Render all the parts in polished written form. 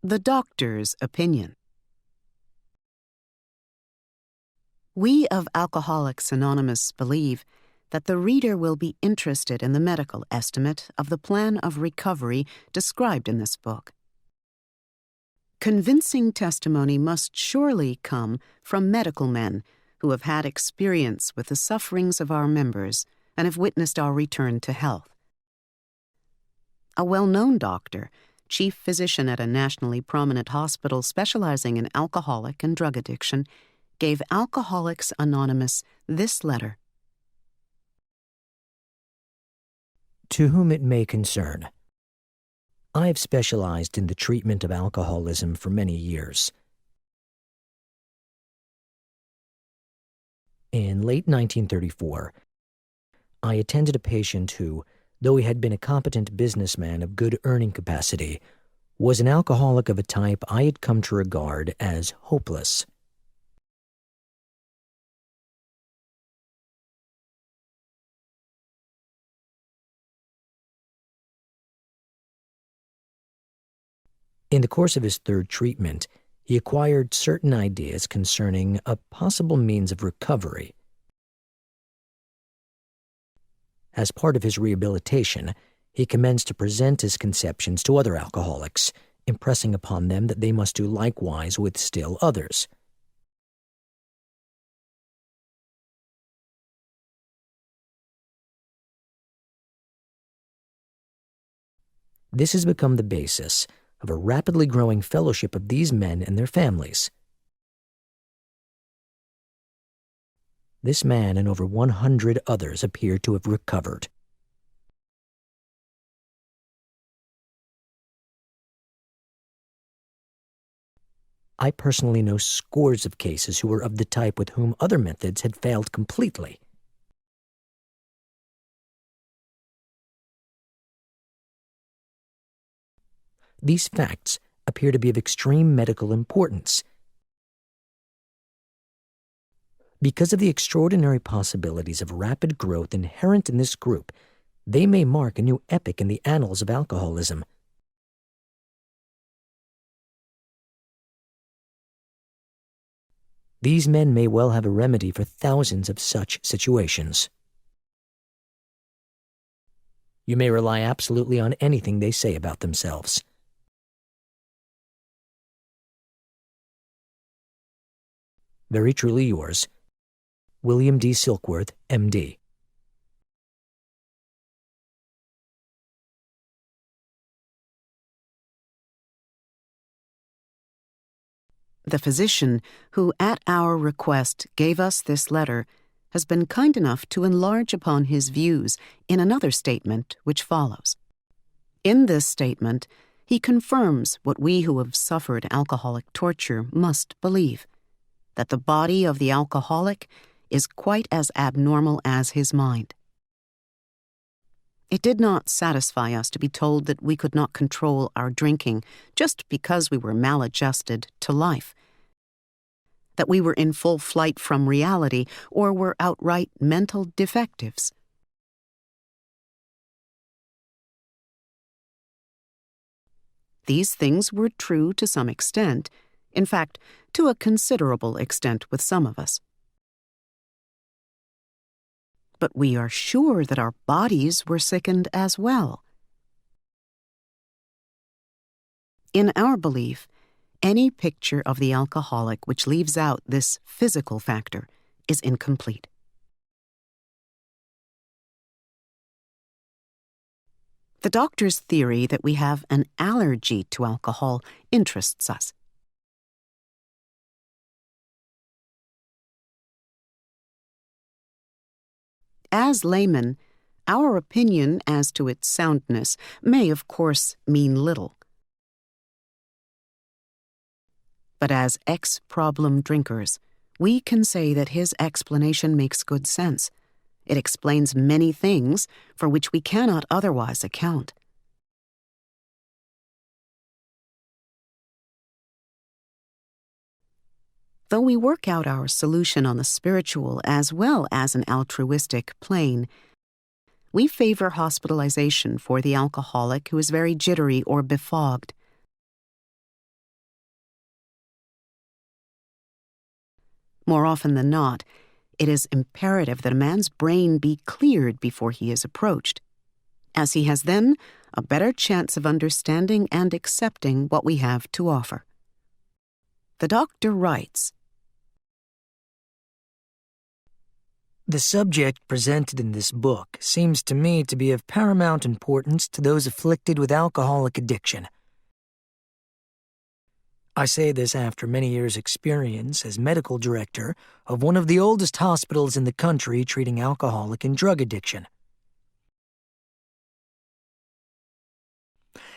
The doctor's opinion. We of Alcoholics Anonymous believe that the reader will be interested in the medical estimate of the plan of recovery described in this book. Convincing testimony must surely come from medical men who have had experience with the sufferings of our members and have witnessed our return to health. A well-known doctor, chief physician at a nationally prominent hospital specializing in alcoholic and drug addiction, gave Alcoholics Anonymous this letter. To whom it may concern, I have specialized in the treatment of alcoholism for many years. In late 1934, I attended a patient who, though he had been a competent businessman of good earning capacity, was an alcoholic of a type I had come to regard as hopeless. In the course of his third treatment, he acquired certain ideas concerning a possible means of recovery. As part of his rehabilitation, he commenced to present his conceptions to other alcoholics, impressing upon them that they must do likewise with still others. This has become the basis of a rapidly growing fellowship of these men and their families. This man and over 100 others appear to have recovered. I personally know scores of cases who were of the type with whom other methods had failed completely. These facts appear to be of extreme medical importance. Because of the extraordinary possibilities of rapid growth inherent in this group, they may mark a new epoch in the annals of alcoholism. These men may well have a remedy for thousands of such situations. You may rely absolutely on anything they say about themselves. Very truly yours, William D. Silkworth, M.D. The physician who, at our request, gave us this letter has been kind enough to enlarge upon his views in another statement which follows. In this statement, he confirms what we who have suffered alcoholic torture must believe, that the body of the alcoholic is quite as abnormal as his mind. It did not satisfy us to be told that we could not control our drinking just because we were maladjusted to life, that we were in full flight from reality or were outright mental defectives. These things were true to some extent, in fact, to a considerable extent with some of us. But we are sure that our bodies were sickened as well. In our belief, any picture of the alcoholic which leaves out this physical factor is incomplete. The doctor's theory that we have an allergy to alcohol interests us. As laymen, our opinion as to its soundness may, of course, mean little. But as ex-problem drinkers, we can say that his explanation makes good sense. It explains many things for which we cannot otherwise account. Though we work out our solution on the spiritual as well as an altruistic plane, we favor hospitalization for the alcoholic who is very jittery or befogged. More often than not, it is imperative that a man's brain be cleared before he is approached, as he has then a better chance of understanding and accepting what we have to offer. The doctor writes, "The subject presented in this book seems to me to be of paramount importance to those afflicted with alcoholic addiction. I say this after many years' experience as medical director of one of the oldest hospitals in the country treating alcoholic and drug addiction.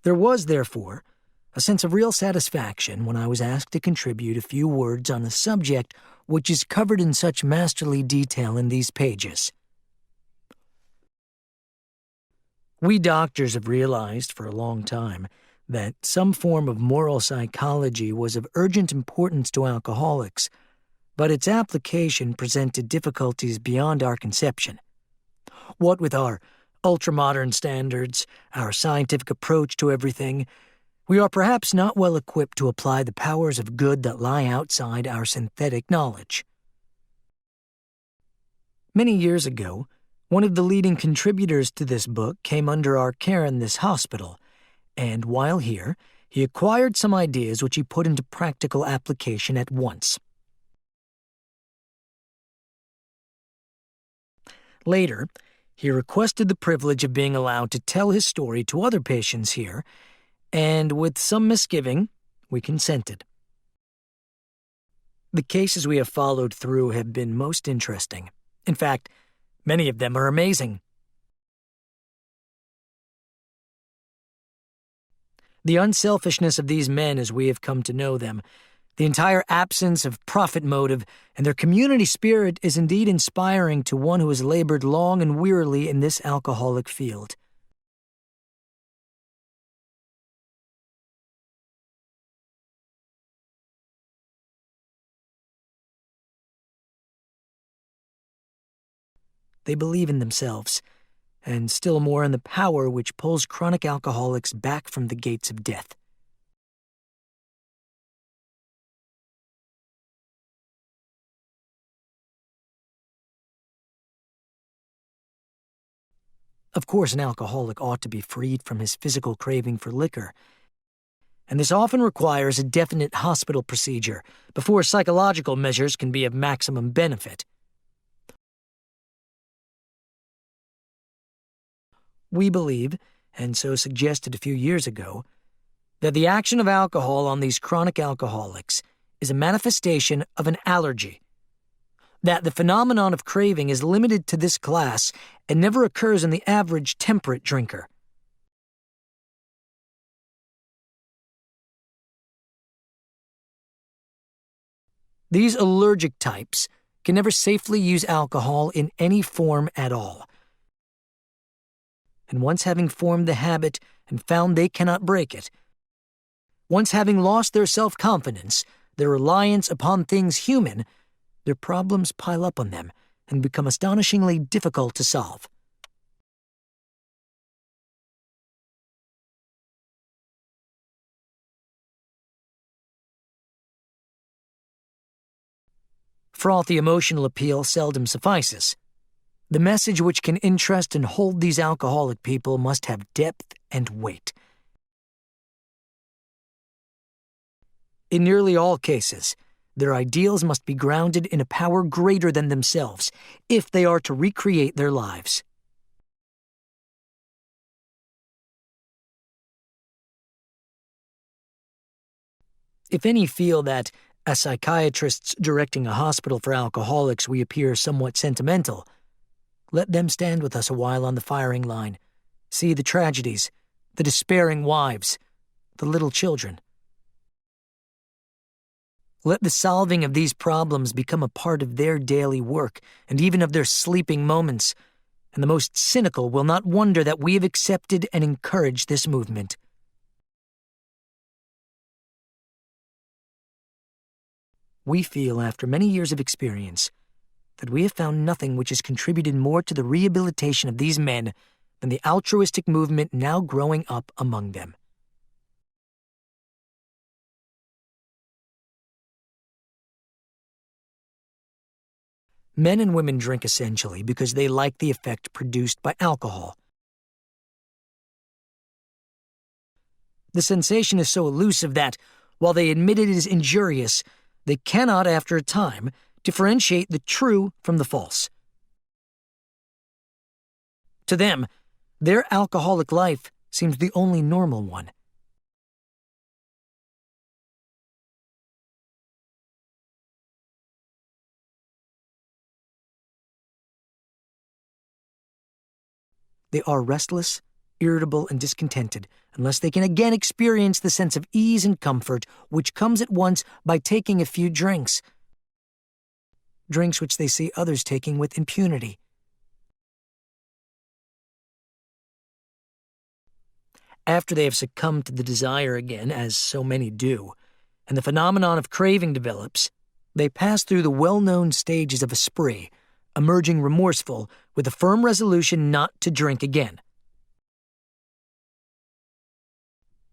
There was, therefore, a sense of real satisfaction when I was asked to contribute a few words on a subject which is covered in such masterly detail in these pages. We doctors have realized for a long time that some form of moral psychology was of urgent importance to alcoholics, but its application presented difficulties beyond our conception. What with our ultramodern standards, our scientific approach to everything, we are perhaps not well equipped to apply the powers of good that lie outside our synthetic knowledge. Many years ago, one of the leading contributors to this book came under our care in this hospital, and while here, he acquired some ideas which he put into practical application at once. Later, he requested the privilege of being allowed to tell his story to other patients here, and with some misgiving, we consented. The cases we have followed through have been most interesting. In fact, many of them are amazing. The unselfishness of these men as we have come to know them, the entire absence of profit motive, and their community spirit is indeed inspiring to one who has labored long and wearily in this alcoholic field. They believe in themselves, and still more in the power which pulls chronic alcoholics back from the gates of death. Of course, an alcoholic ought to be freed from his physical craving for liquor, and this often requires a definite hospital procedure before psychological measures can be of maximum benefit. We believe, and so suggested a few years ago, that the action of alcohol on these chronic alcoholics is a manifestation of an allergy, that the phenomenon of craving is limited to this class and never occurs in the average temperate drinker. These allergic types can never safely use alcohol in any form at all. And once having formed the habit and found they cannot break it, once having lost their self-confidence, their reliance upon things human, their problems pile up on them and become astonishingly difficult to solve. Frothy emotional appeal seldom suffices. The message which can interest and hold these alcoholic people must have depth and weight. In nearly all cases, their ideals must be grounded in a power greater than themselves if they are to recreate their lives. If any feel that, as psychiatrists directing a hospital for alcoholics, we appear somewhat sentimental, let them stand with us a while on the firing line, see the tragedies, the despairing wives, the little children. Let the solving of these problems become a part of their daily work and even of their sleeping moments, and the most cynical will not wonder that we have accepted and encouraged this movement. We feel, after many years of experience, that we have found nothing which has contributed more to the rehabilitation of these men than the altruistic movement now growing up among them. Men and women drink essentially because they like the effect produced by alcohol. The sensation is so elusive that, while they admit it is injurious, they cannot, after a time, differentiate the true from the false. To them, their alcoholic life seems the only normal one. They are restless, irritable, and discontented unless they can again experience the sense of ease and comfort which comes at once by taking a few drinks which they see others taking with impunity. After they have succumbed to the desire again, as so many do, and the phenomenon of craving develops, they pass through the well-known stages of a spree, emerging remorseful with a firm resolution not to drink again.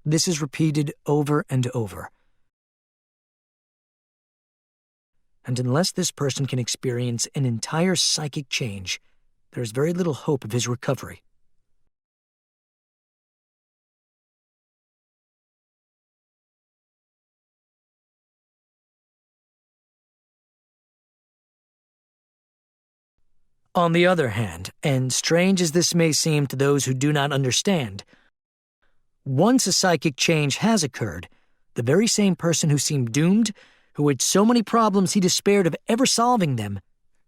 This is repeated over and over. And unless this person can experience an entire psychic change, there is very little hope of his recovery. On the other hand, and strange as this may seem to those who do not understand, once a psychic change has occurred, the very same person who seemed doomed, who had so many problems he despaired of ever solving them,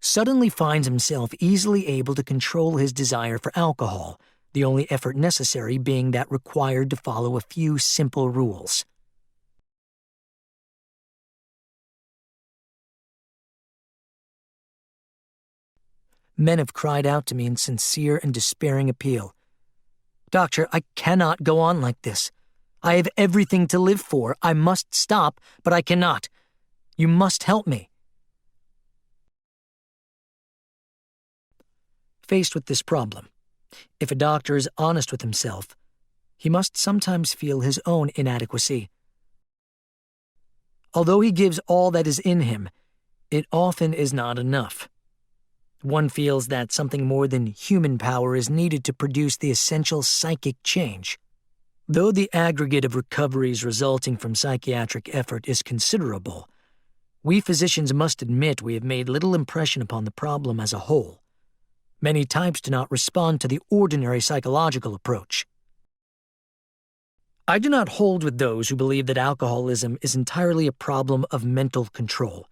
suddenly finds himself easily able to control his desire for alcohol, the only effort necessary being that required to follow a few simple rules. Men have cried out to me in sincere and despairing appeal, "Doctor, I cannot go on like this. I have everything to live for. I must stop, but I cannot. You must help me." Faced with this problem, if a doctor is honest with himself, he must sometimes feel his own inadequacy. Although he gives all that is in him, it often is not enough. One feels that something more than human power is needed to produce the essential psychic change. Though the aggregate of recoveries resulting from psychiatric effort is considerable, we physicians must admit we have made little impression upon the problem as a whole. Many types do not respond to the ordinary psychological approach. I do not hold with those who believe that alcoholism is entirely a problem of mental control.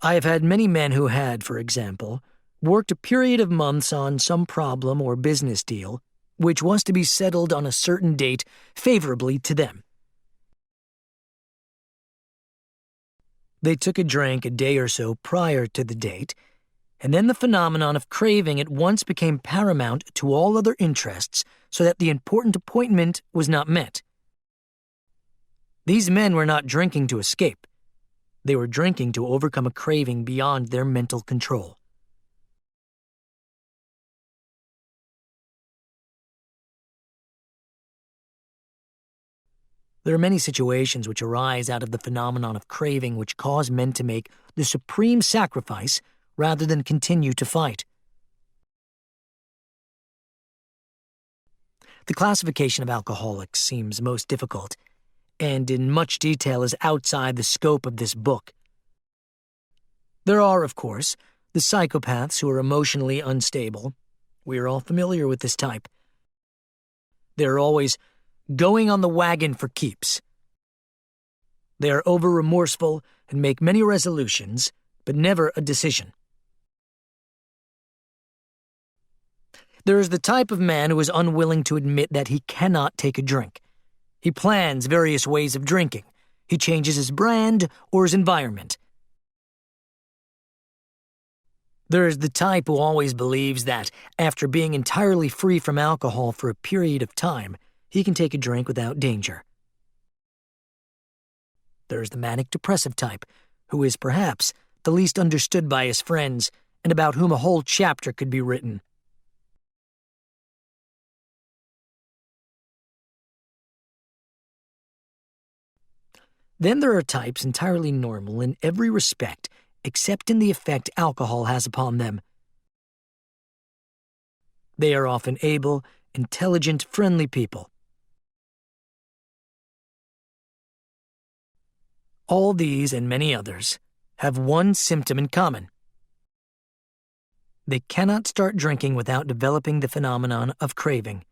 I have had many men who had, for example, worked a period of months on some problem or business deal which was to be settled on a certain date favorably to them. They took a drink a day or so prior to the date, and then the phenomenon of craving at once became paramount to all other interests, so that the important appointment was not met. These men were not drinking to escape. They were drinking to overcome a craving beyond their mental control. There are many situations which arise out of the phenomenon of craving which cause men to make the supreme sacrifice rather than continue to fight. The classification of alcoholics seems most difficult, and in much detail is outside the scope of this book. There are, of course, the psychopaths who are emotionally unstable. We are all familiar with this type. They are always going on the wagon for keeps. They are over-remorseful and make many resolutions, but never a decision. There is the type of man who is unwilling to admit that he cannot take a drink. He plans various ways of drinking. He changes his brand or his environment. There is the type who always believes that, after being entirely free from alcohol for a period of time, he can take a drink without danger. There is the manic-depressive type, who is perhaps the least understood by his friends and about whom a whole chapter could be written. Then there are types entirely normal in every respect except in the effect alcohol has upon them. They are often able, intelligent, friendly people. All these and many others have one symptom in common. They cannot start drinking without developing the phenomenon of craving.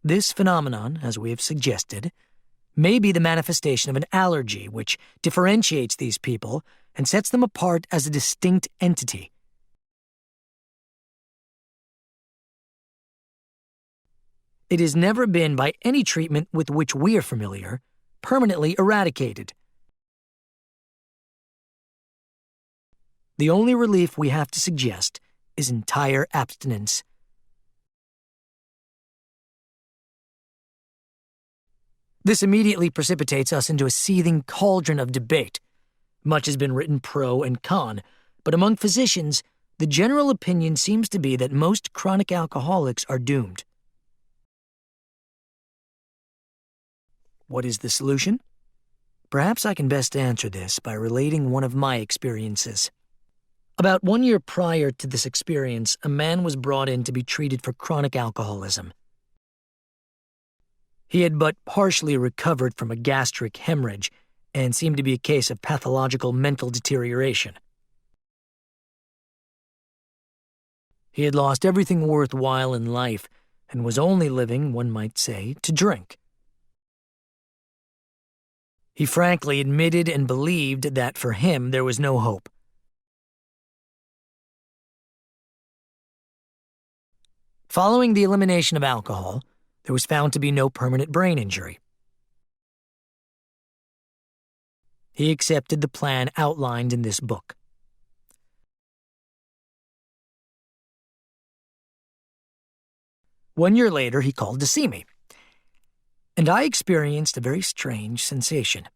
This phenomenon, as we have suggested, may be the manifestation of an allergy which differentiates these people and sets them apart as a distinct entity. It has never been, by any treatment with which we are familiar, permanently eradicated. The only relief we have to suggest is entire abstinence. This immediately precipitates us into a seething cauldron of debate. Much has been written pro and con, but among physicians, the general opinion seems to be that most chronic alcoholics are doomed. What is the solution? Perhaps I can best answer this by relating one of my experiences. About 1 year prior to this experience, a man was brought in to be treated for chronic alcoholism. He had but partially recovered from a gastric hemorrhage and seemed to be a case of pathological mental deterioration. He had lost everything worthwhile in life and was only living, one might say, to drink. He frankly admitted and believed that for him there was no hope. Following the elimination of alcohol, there was found to be no permanent brain injury. He accepted the plan outlined in this book. One year later, he called to see me, and I experienced a very strange sensation.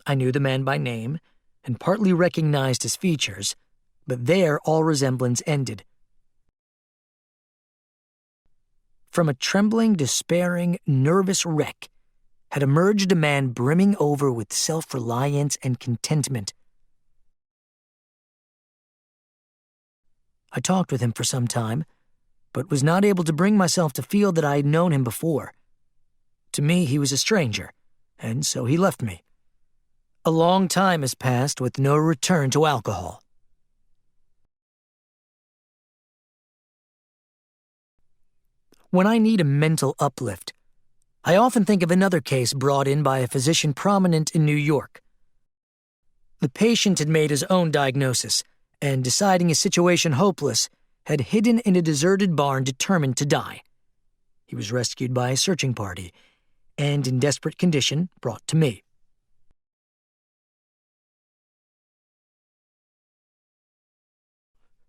I knew the man by name and partly recognized his features, but there all resemblance ended. From a trembling, despairing, nervous wreck had emerged a man brimming over with self-reliance and contentment. I talked with him for some time, but was not able to bring myself to feel that I had known him before. To me, he was a stranger, and so he left me. A long time has passed with no return to alcohol. When I need a mental uplift, I often think of another case brought in by a physician prominent in New York. The patient had made his own diagnosis, and deciding his situation hopeless, had hidden in a deserted barn determined to die. He was rescued by a searching party, and in desperate condition brought to me.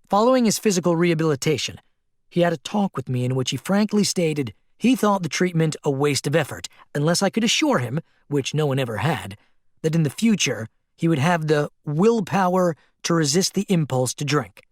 Following his physical rehabilitation, he had a talk with me in which he frankly stated he thought the treatment a waste of effort unless I could assure him, which no one ever had, that in the future he would have the willpower to resist the impulse to drink.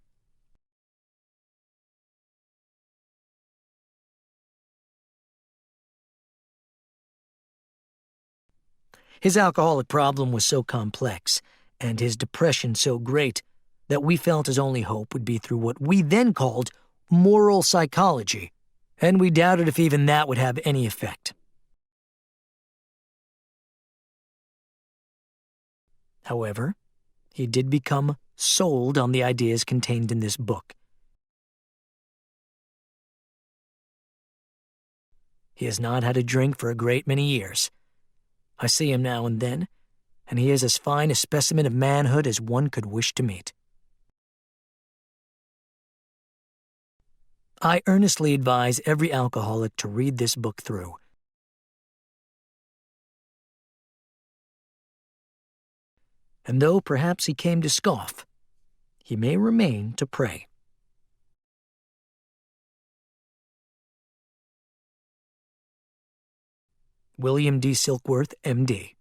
His alcoholic problem was so complex, and his depression so great, that we felt his only hope would be through what we then called moral psychology, and we doubted if even that would have any effect. However, he did become sold on the ideas contained in this book. He has not had a drink for a great many years. I see him now and then, and he is as fine a specimen of manhood as one could wish to meet. I earnestly advise every alcoholic to read this book through. And though perhaps he came to scoff, he may remain to pray. William D. Silkworth, M.D.